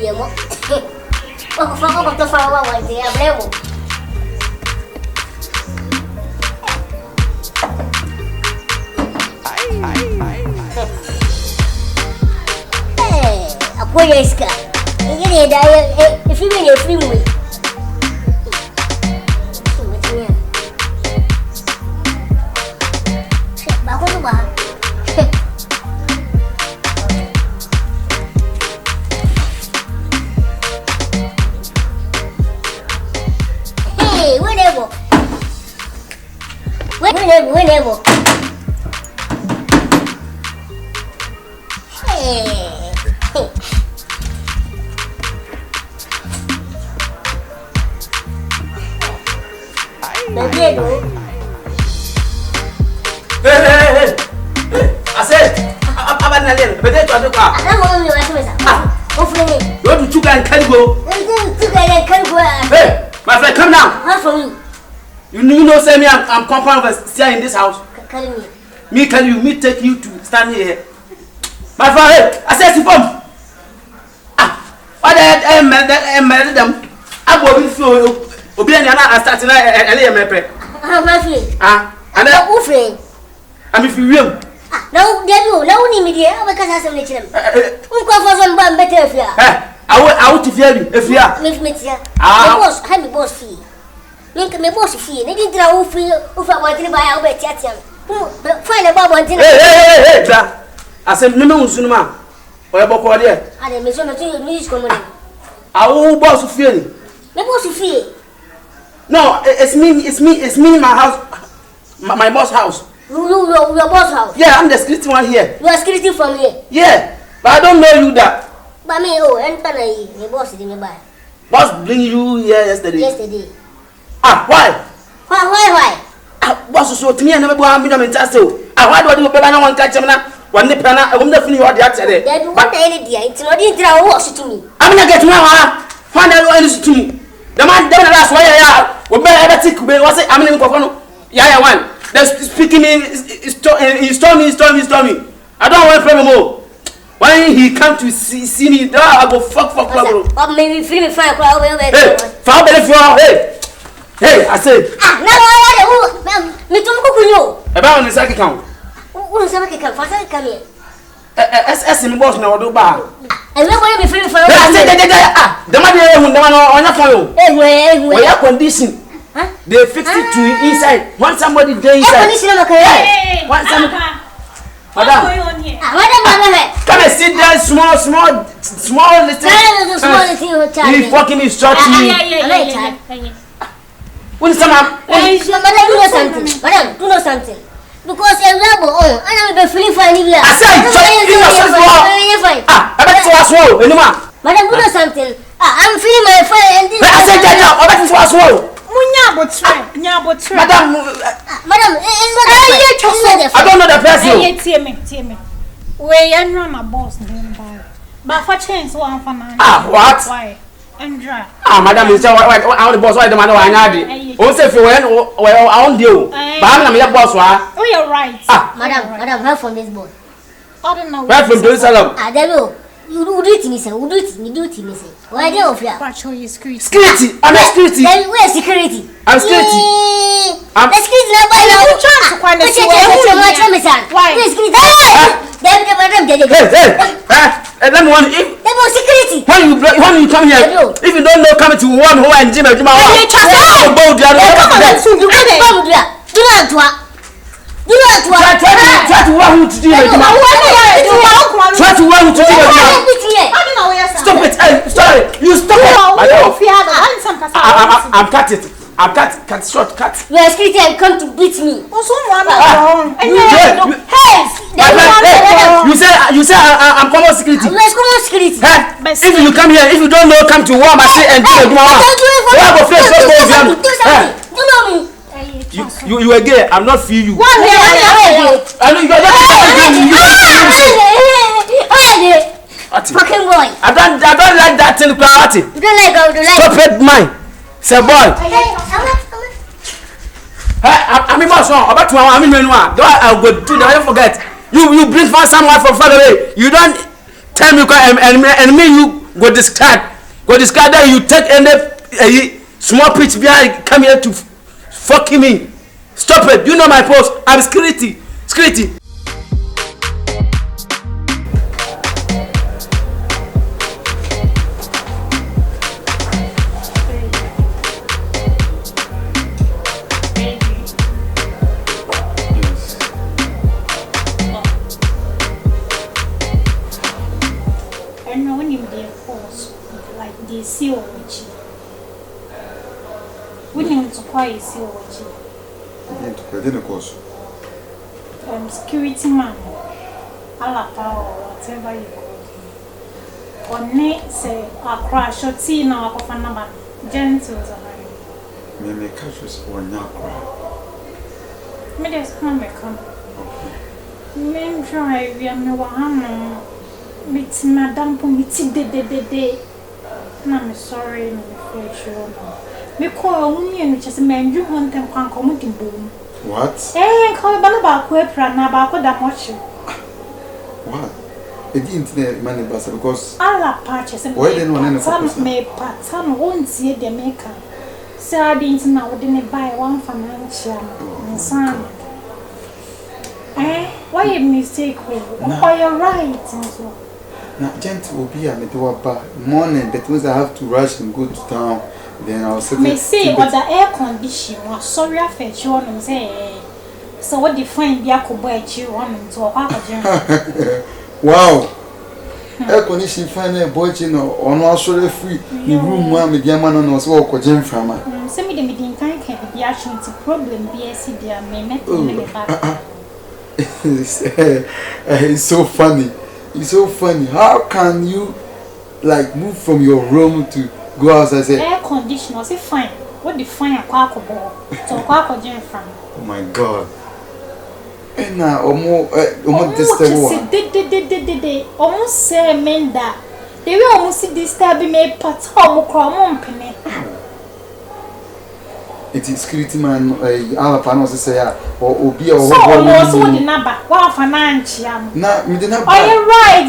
media mo. Oh, fuck to follow one day, I'm level. Hey, a boy is got. If you mean a free way. Whenever. Hey. Hey. I said, I'm not there. But that's what you are. I don't know you want to and can go. Hey, my friend, come down. How from you? You know, say me, I'm compound stay in this house. Calling me. Me tell you, me take you to stand here. My friend, hey, I said, Sipom. What I married them. I go with you. Obiana, I started a LA. How my friend? And then, who friend? I'm if you will. No, there you no need me there because I have some little. Who come for some better if you are. I want to fear you if you are. Miss Mitchell. Boss, have me boss fee. Make me boss fee. They didn't draw free if I want to buy our bet yet. Find about one thing. Hey, I said, no, Sunma. Or about what there? I am Miss Comedy. I will boss feeling. Me boss fee. No, it's me in my house. My boss house. Your boss house? Yeah, I'm the security one here. You are security from here? Yeah, but I don't know you that. But me, and the boss didn't buy. Boss bring you here yesterday? Yesterday. Why? Why? Boss so to me, I never go and be them in Tasso. Why do I do better no one catch him now? One nip and I won't definitely what the answer there. Then what the hell dear? It's not in draw wash to me. I'm not getting now. Find out what is to me. The man down the last why I will better take was it? I'm in Kokono. Yeah, one. That's speaking in stormy. I don't want problem more. When he come to see me, I go fuck. Or maybe free me fire crowd. Hey, found better for hey, I said. Me to cook about the second count. Who is a come here? SS in boss now do bar. And we're going to be free for the man on your phone. Anyway, air condition. They fixed it to inside. Want somebody there inside. Hey, want some. Madam. Come and sit there, small little. You fucking instruct me. When someone. Madam, do know something. Because a rebel, and I'm be free for any year. I said, I bet you was wrong. Madam, do know something. I'm feeling my fire and this. I said, I bet you was wrong. Madam, I don't know the person. Tell me. We are my boss, but for change one for man. What? Why? Andra. Madam, is our boss. Why the man I had? Also, if you went, well, I won't do. But I'm your boss. Oh, you're right. Madam, help from this boy. I don't know. Where from Jerusalem? There you you do it, Miss. You do it, Miss. Why do you fear? Security. I'm a security. Where's security? I'm security. I'm security. And then one if security. When you come here, if you don't know coming to one who and Jim, do not try to want to do it. Try to want to do it. Stop it. Sorry. You stop it. I'm cut it. I'm cut short. You are security and come to beat me. You say I'm common security. Let's come on security. If you come here, if you don't know, come to one machine and do it. You know me. You are gay. I'm not feel you. I know you are fucking boy. I don't like that thing. You don't like. Stop it, mine. Say boy. I'm in my song. About to I'm in Menua. I'll go to the forget. You bring for someone from far away. You don't tell me and me you go discard that you take any small pitch behind come here to fuck me. Stop it. You know my post. I'm security. Security man, alapa or whatever you call him. Or say a crash or tea now of another gentle. Me catch us or not cry. Me just come. Me drive, we are no one. Meet Madame Pomiti de. I'm sorry, me me call only and which is a man you want them can come with boom. What? Call about Quepra now about that much. What? It didn't money because Allah patches and some may pattern won't see the maker. So I didn't know didn't buy one financial son. Why a mistake? Why you're right? So now, gent will be a middle bar morning, that means I have to rush and go to town. Then I'll say what the air condition was sorry I fetch you and say so what define the aqua you want to a wow. Air condition fine boy on also free the room one with Yaman and was all cogent from her. Send me the meeting can be actually to problem BSC dear may met it's so funny. It's so funny. How can you like move from your room to go outside and say air conditioner say fine. What define a quack ball? So quack gem from. Oh my god. And now almost almost say men that they will almost disturb me part of cromon penny. It is security man our panels say or be or so the number wow financial. Now me the number. Are you right?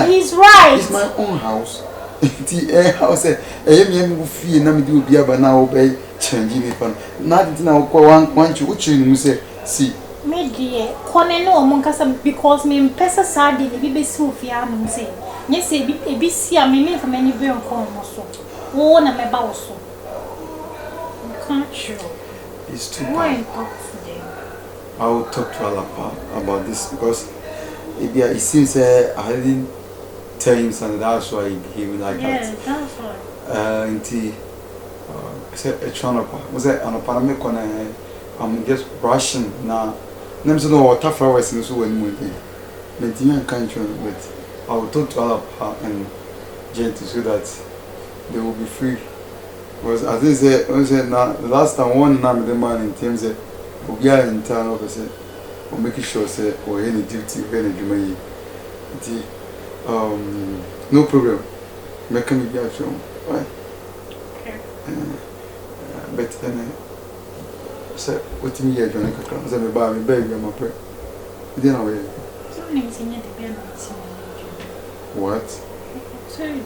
He's right. It's my own house. The house me fee na me do be aba na obey changing it na did na one which you say see me dear kone no mo nkasa because me pesa sad dey be so fia no say nye say bi si a me for many be on mo so wo na me ba wo so can't show it's too bad. I will talk to Alapa about this because it seems I didn't tell him something, that's why he behaved like that. Yeah, that's why. I said, a channel was it on a paramedic? I'm just rushing now. Names no water flowers in so when moving. Maintain country, but I will talk to Alapa and Gent so that they will be free. Because as they say, now the last time one name the man in terms of Oyaa in town, officer, or making sure say or any duty, any jury. No problem. Make me be at home. Right? Okay. But say what me here join kakra. Say me ba me beg you my pray. Then away. So name say the be na What? Sorry.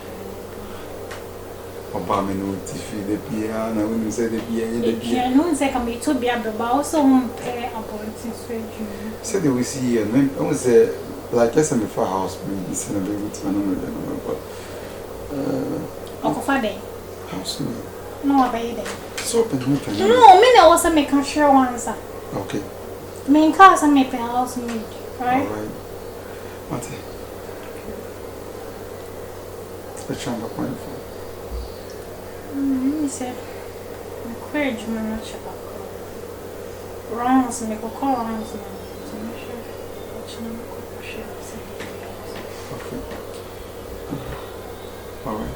Oba me no TV the bia na when you say the bia the bia. No say come to be abba also pay about surgery. Say they will see here. Me I say like I said before house me is in a big with my number but Uncle Father. House me. No abay So open. No, me no was make sure once. Okay. Me in class and make house meet, right? All right. What? The chamber point for. Me say. Encourage me not to wrongs me go call wrongs me. Okay. All right.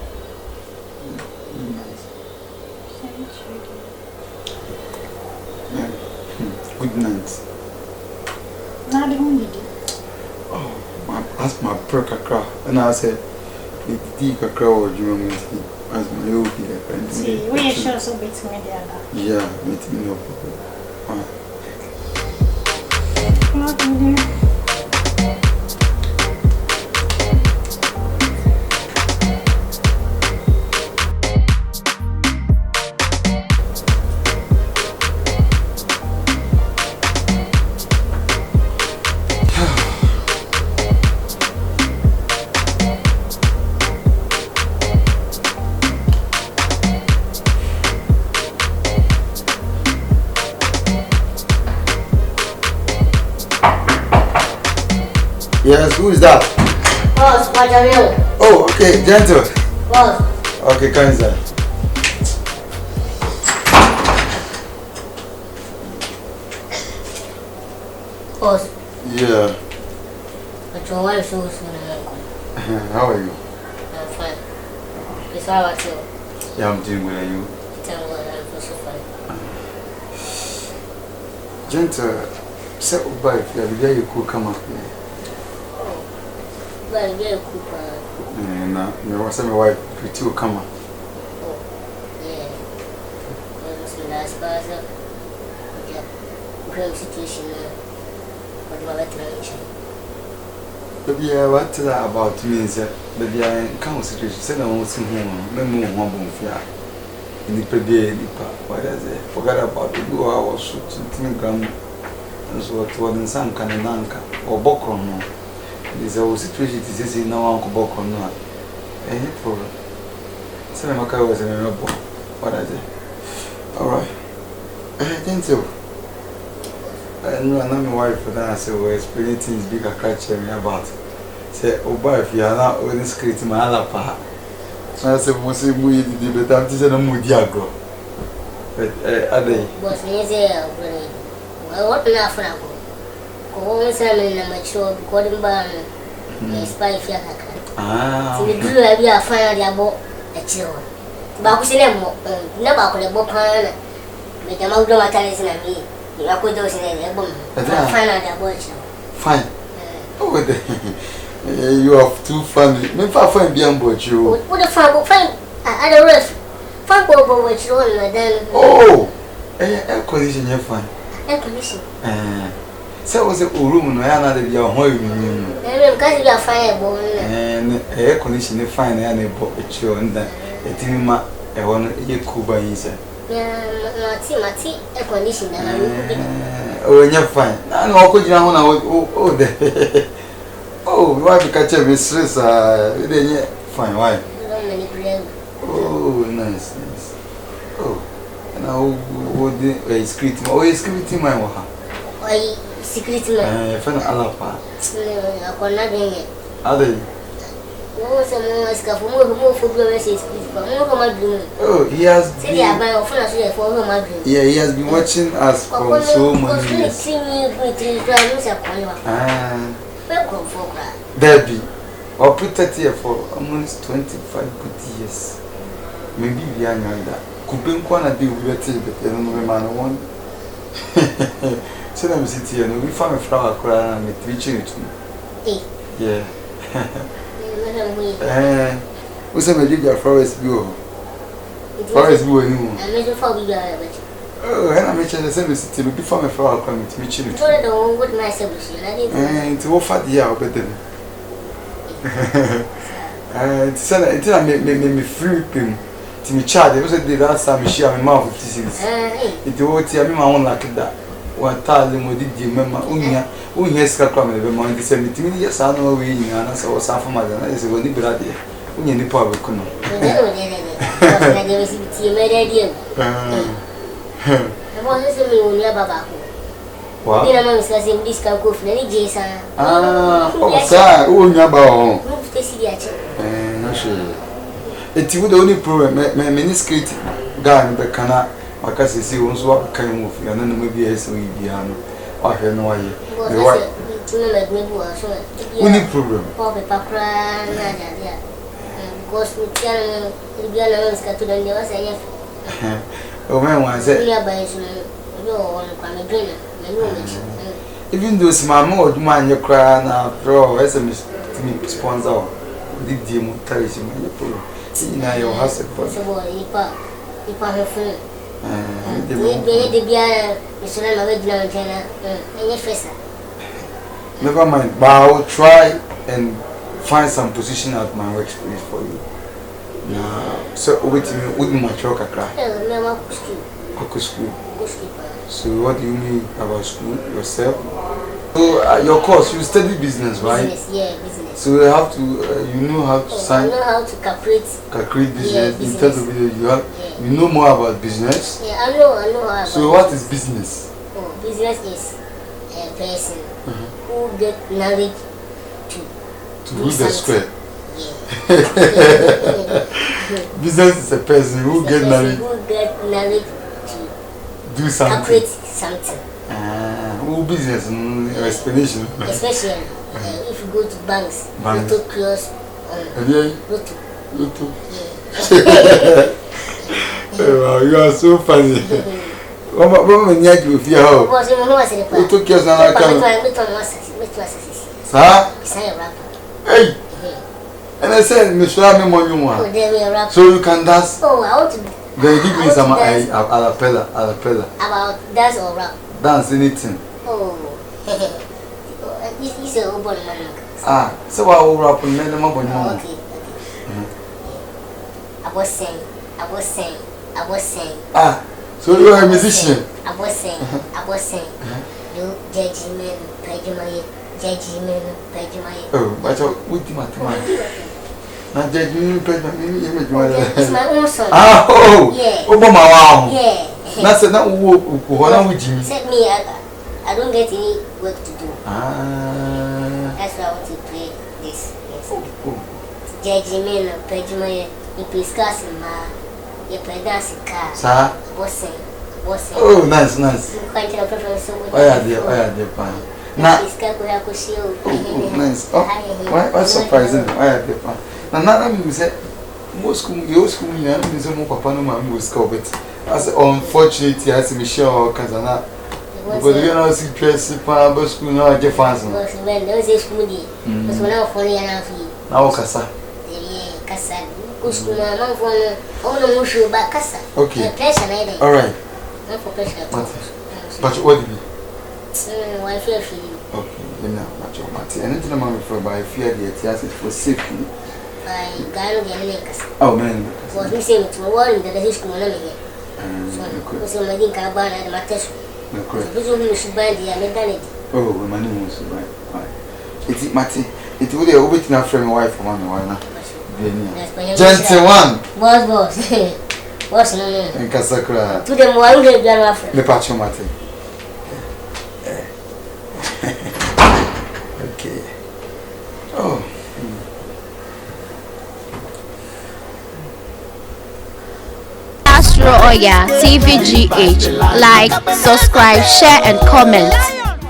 Yeah. Good night. Now the only day. Oh, that's my pro kakra. And I said, the kakra or you as my old friend. See, we are sure so bit me the other. Yeah, meet me no problem. Yes, who is that? Boss, what are you? Oh, okay, gentle. Boss. Okay, come inside. Boss. Yeah. But your wife so soon. How are you? I'm fine. It's how I feel. Yeah, I'm doing good. Are you? Tell me what I'm so fine. Gentle, say goodbye. If you could come up here. Well, you're a cooper. Nah, me was my wife. Pretty will come up. Oh, yeah. Well, it's the last person. Yeah. Grave situation. What do I let you? Baby, what that about me? Baby, I can't situation. Say no one see home. No more one fear. In the pede, what is it? Forget about it. Go out shooting gram. And so what was some kind of nanka or bokron. This is situation. This is no uncle bokron. Any problem? Say my car was in a robot. What is it? All right. Thank you. No, I'm my wife for that. So we're explaining things big. I can't tell me about. Say, oh, boy, if you are not on the screen, my other part. So I said, "Most of you did, but I'm just a moody agro." But are they? Boss, me say, well, what enough now? Go on, Simon, and mature, according to spy fear. Ah, So we do have your final about the children. Bakusinemo, never could have book on. Make a mouth of my talents and me. You are good dosing in a boom. Final about you. fine. Oh, you have two family. Me fa fine be on board you. What a fine. I don't rest. Fine over what you want, then. Oh, air condition, you're fine. Air condition. So was it room no yana de bia ho yu. Because you are fine, boy. And air condition is fine and a book at you and then a tinima a one ye kuba is. Yeah, Mati, air condition. Oh, you're fine. I know could you know oh the oh, why you catch a mistress? Fine, why? Oh, nice. Oh, and I would a script. Oh, a script in my waha. Why, secret man? Fan alapa. I cannot bring it. Are they? Oh, he has been. Yeah, he has been watching us for so many years. Debbie, or put 30 years for almost 25 good years. Maybe we are that. Coupon corner deal with it, but I don't know man one. So I'm sitting here and we found a flower crown and a teaching it to me. Yeah. What's a major forest view? Forest view, anyone. Oh, and I mentioned the same city before my flower crown to meet you. And to offer the hour better. Until I made me free him to me charge. It was the last time she had my mouth with disease. It was me my own like that. One time, we did remember Unia Scrapam, the money 17 years. I know we and I was half a mother. I said, when you brought it, we need the public. What? I'm discussing this can go for any Jason. Oh, sir, who never Move to see the not sure. It's the only problem. My manuscript gun, but cannot. Because you see, once what kind of you and then maybe I say, Piano, or her no way. Only problem. Papa, because we can be alone, got to the news. Oh, man, one said, even though my mode, man, you cry now, throw SMS to me sponsor. Did you tell you? See, now your husband for the phone. Never mind, but I will try and find some position at my workplace for you. Now, so wait a minute, wouldn't my truck cry? School. So, what do you mean about school yourself? So, your course, you study business, right? Business, yeah, business. So, you have to, you know how to sign. I know how to calculate Business. Yeah, In terms of you know more about business. Yeah, I know about So, what is business? Oh, business is a person who get knowledge to rule the square. Yeah. Business is a person who get married to do something. calculate something. Who business explanation. Especially if you go to banks, to close on Lotto. Wow, you are so funny. What you have with your house? You took your son Hey! And I said, Mr. Ramon, so you can dance. Oh, I want to. Then give me some alapella. About dance or rap? Dance anything. Oh, this is a open man. So I will rap and let them up on you. Okay. I was saying. So you are a musician? I was saying. You judgment, Oh, but what do you want? Not judging, it's my own song. Yeah. Obama. Yeah. That's not who Jimmy. Except me, I don't get any work to do. That's why I want to play this. Judgment, Pejuma, you discuss in my dance car. Sir? What's Oh, nice. Quite a preference. Oyaa, dear, fine. Now, nice. Oh, what's surprising? Oyaa, dear, fine. Now, I'm say, most school, your school, you know, is more papa no man who scope it. As unfortunately, as Michelle Kazana, because you know, see, Tracy, Papa, school, now, Jeff Hansen. When there was a school, was one of 40 and a half. Now, Casa. Casa. School, I'm for all the shoe back Casa. Okay. All right. Not for pressure. But what did you? I fear for you. Okay, you know, but your Matty. Anything I'm referring by fear the Etias for safety. I got the Americas. Oh, man. Was we saying to warn that his school here. So, I think I bought at my test. We should buy the American. Oh, my name was right. It's Matty. It would have opened enough from my wife for 1 hour. Gentle one. Was. What's no name? And Casacra. To them, one day, the Pacho Matty. Okay. Oh. Astro Oyaa TVGH. Like, subscribe, share, and comment.